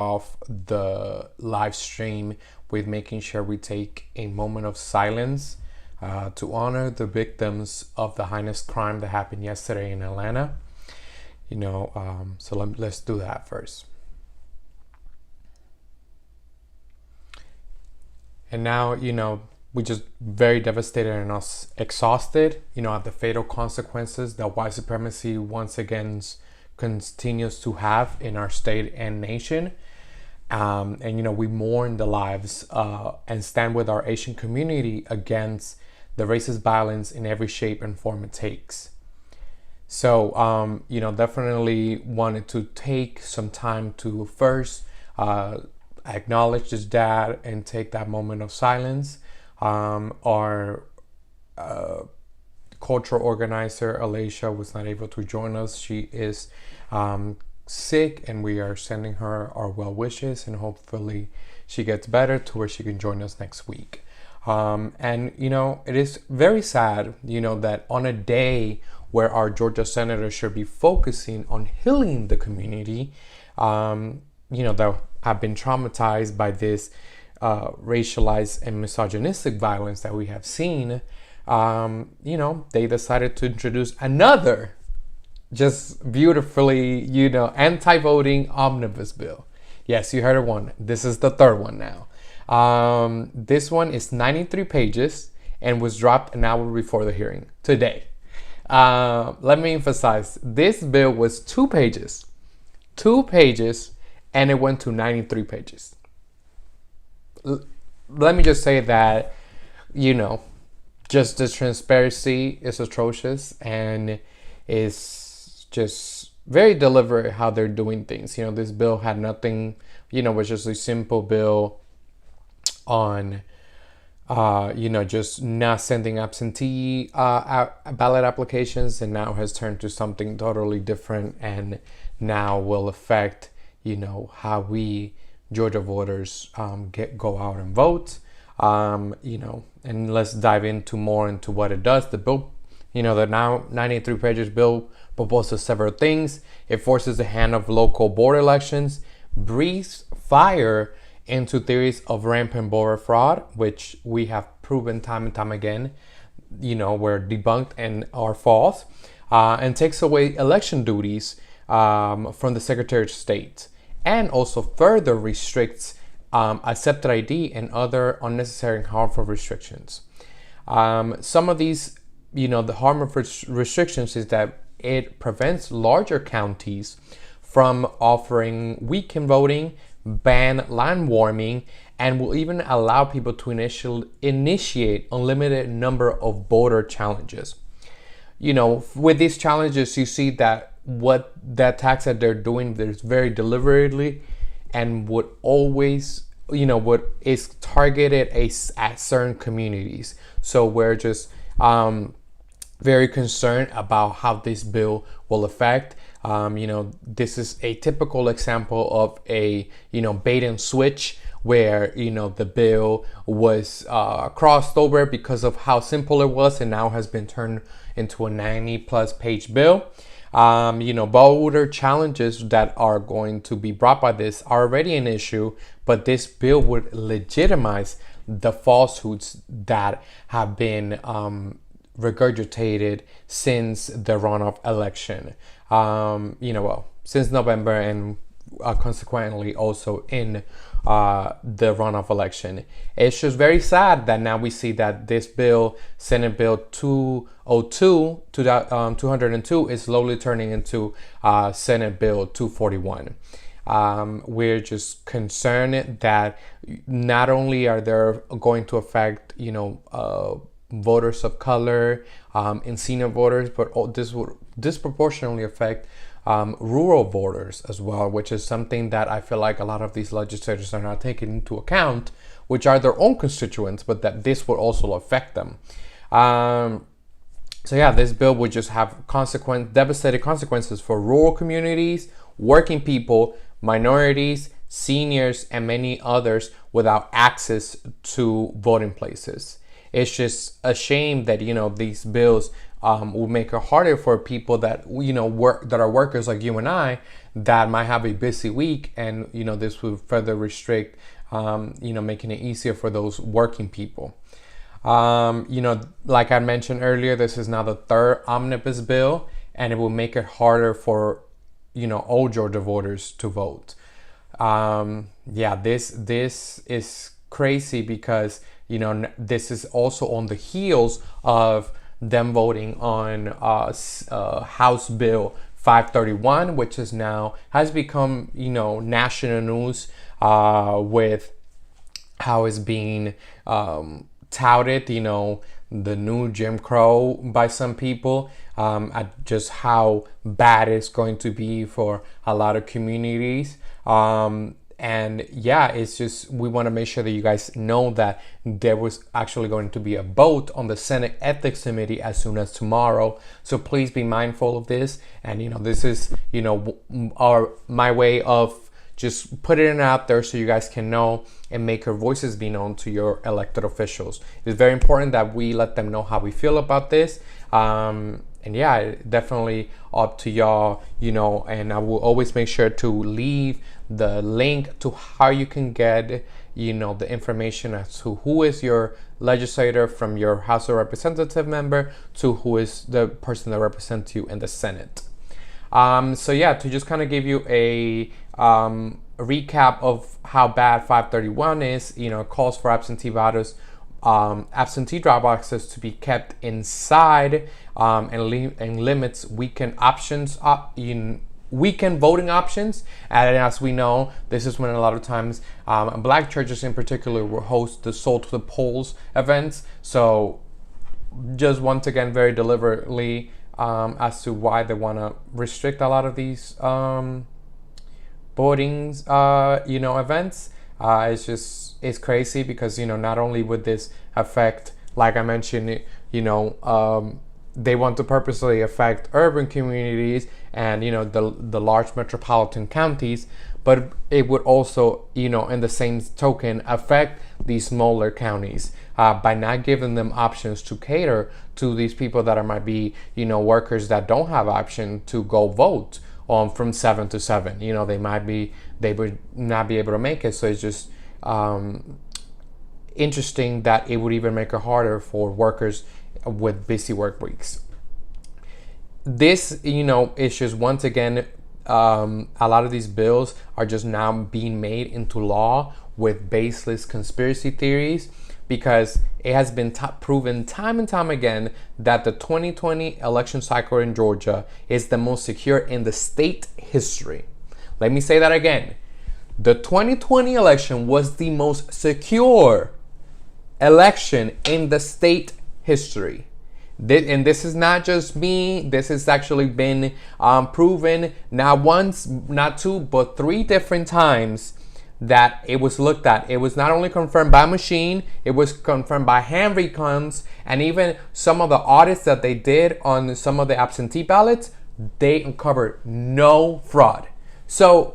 off the live stream with making sure we take a moment of silence to honor the victims of the heinous crime that happened yesterday in Atlanta. So let's do that first. And now, we just very devastated and exhausted, at the fatal consequences that white supremacy once again continues to have in our state and nation. And we mourn the lives and stand with our Asian community against the racist violence in every shape and form it takes. So, definitely wanted to take some time to first acknowledge his dad and take that moment of silence. Our cultural organizer, Alicia, was not able to join us. She is sick, and we are sending her our well wishes, and hopefully she gets better to where she can join us next week. And it is very sad, that on a day where our Georgia senators should be focusing on healing the community, that have been traumatized by this racialized and misogynistic violence that we have seen, they decided to introduce another just beautifully, anti-voting omnibus bill. Yes, you heard it one. This is the third one now. This one is 93 pages and was dropped an hour before the hearing today. Let me emphasize, this bill was 2 pages, and it went to 93 pages. Let me just say that, just the transparency is atrocious and is just very deliberate how they're doing things. This bill had nothing, was just a simple bill on, just not sending absentee ballot applications, and now has turned to something totally different, and now will affect, how we Georgia voters go out and vote. And let's dive into more into what it does. The bill, the now 93 pages bill proposes several things. It forces the hand of local board elections, breathes fire into theories of rampant voter fraud, which we have proven time and time again, were debunked and are false, and takes away election duties from the Secretary of State, and also further restricts accepted ID and other unnecessary and harmful restrictions. Some of these, the harm of restrictions is that it prevents larger counties from offering weekend voting, ban land warming, and will even allow people to initiate unlimited number of voter challenges. With these challenges, you see that what that tax that they're doing, there's very deliberately, and would always, what is targeted at certain communities. So we're just very concerned about how this bill will affect. This is a typical example of a, bait and switch, where, the bill was crossed over because of how simple it was, and now has been turned into a 90+ page bill. Voter challenges that are going to be brought by this are already an issue, but this bill would legitimize the falsehoods that have been regurgitated since the runoff election, since November, and consequently also in the runoff election. It's just very sad that now we see that this bill, Senate Bill 202, is slowly turning into Senate Bill 241. We're just concerned that not only are they going to affect, voters of color and senior voters, but this would disproportionately affect rural voters as well, which is something that I feel like a lot of these legislators are not taking into account, which are their own constituents, but that this would also affect them. This bill would just have devastating consequences for rural communities, working people, minorities, seniors, and many others without access to voting places. It's just a shame that, these bills will make it harder for people that, you know, work, that are workers like you and I, that might have a busy week, and, you know, this will further restrict, you know, making it easier for those working people. You know, like I mentioned earlier, this is now the third omnibus bill, and it will make it harder for, you know, all Georgia voters to vote. Yeah, this is crazy because, you know, this is also on the heels of them voting on House Bill 531, which is now has become, you know, national news, with how it's being touted, you know, the new Jim Crow by some people, at just how bad it's going to be for a lot of communities. And yeah, it's just, we want to make sure that you guys know that there was actually going to be a vote on the Senate Ethics Committee as soon as tomorrow. So please be mindful of this. And, you know, this is, you know, my way of just putting it out there so you guys can know and make your voices be known to your elected officials. It's very important that we let them know how we feel about this. And yeah, definitely up to y'all, you know, and I will always make sure to leave the link to how you can get, you know, the information as to who is your legislator from your House of Representative member to who is the person that represents you in the Senate. So yeah, to just kind of give you a recap of how bad 531 is, you know, calls for absentee voters, absentee drop boxes to be kept inside, and limits weekend options, weekend voting options. And as we know, this is when a lot of times black churches in particular will host the Soul to the Polls events. So just once again, very deliberately, as to why they want to restrict a lot of these voting, you know, events. It's crazy because, you know, not only would this affect, like I mentioned, you know, they want to purposely affect urban communities and, you know, the large metropolitan counties, but it would also, you know, in the same token, affect these smaller counties by not giving them options to cater to these people that might be, you know, workers that don't have option to go vote from 7 to 7. You know, they would not be able to make it. So it's just interesting that it would even make it harder for workers with busy work weeks. This, you know, is just once again, a lot of these bills are just now being made into law with baseless conspiracy theories, because it has been proven time and time again that the 2020 election cycle in Georgia is the most secure in the state history. Let me say that again. The 2020 election was the most secure election in the state history. And this is not just me. This has actually been proven not once, not two, but 3 different times that it was looked at. It was not only confirmed by machine, it was confirmed by hand recounts, and even some of the audits that they did on some of the absentee ballots, they uncovered no fraud. So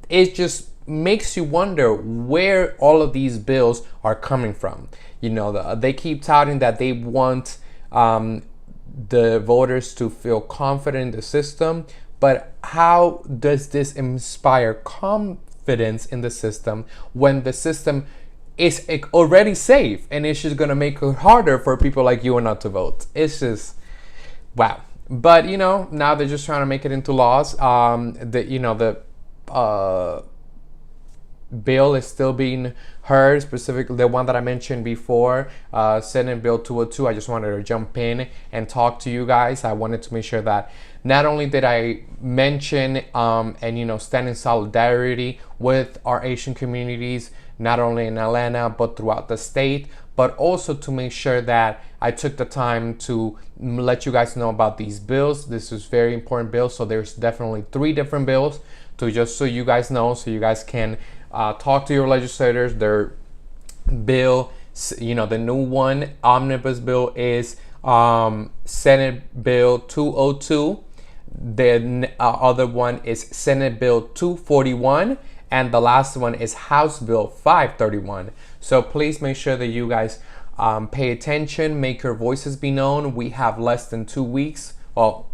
it just makes you wonder where all of these bills are coming from. You know, they keep touting that they want the voters to feel confident in the system, but how does this inspire confidence in the system when the system is already safe, and it's just gonna make it harder for people like you and not to vote? It's just wow. But you know, now they're just trying to make it into laws. The bill is still being heard, specifically the one that I mentioned before, Senate Bill 202. I just wanted to jump in and talk to you guys. I wanted to make sure that not only did I mention and, you know, stand in solidarity with our Asian communities, not only in Atlanta but throughout the state, but also to make sure that I took the time to let you guys know about these bills. This is very important bills. So there's definitely 3 different bills, to just so you guys know, so you guys can talk to your legislators. Their bill, you know, the new one, omnibus bill, is Senate Bill 202. The other one is Senate Bill 241, and the last one is House Bill 531. So please make sure that you guys pay attention, make your voices be known. We have less than 2 weeks, well,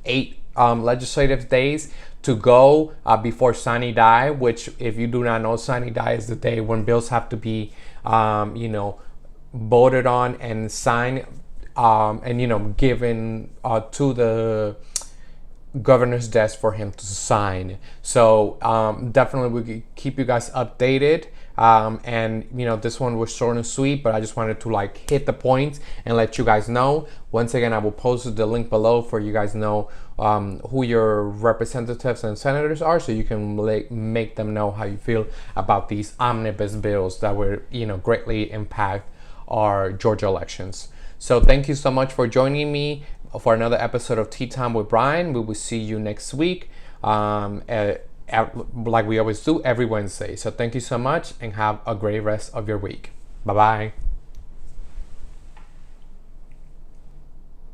8 legislative days to go before sine die, which, if you do not know, sine die is the day when bills have to be, voted on and signed, and given to the governor's desk for him to sign. So definitely we keep you guys updated. And this one was short and sweet, but I just wanted to like hit the points and let you guys know. Once again, I will post the link below for you guys know who your representatives and senators are, so you can make them know how you feel about these omnibus bills that will greatly impact our Georgia elections. So thank you so much for joining me for another episode of Tea Time with Brian. We will see you next week, like we always do every Wednesday. So thank you so much and have a great rest of your week. Bye bye.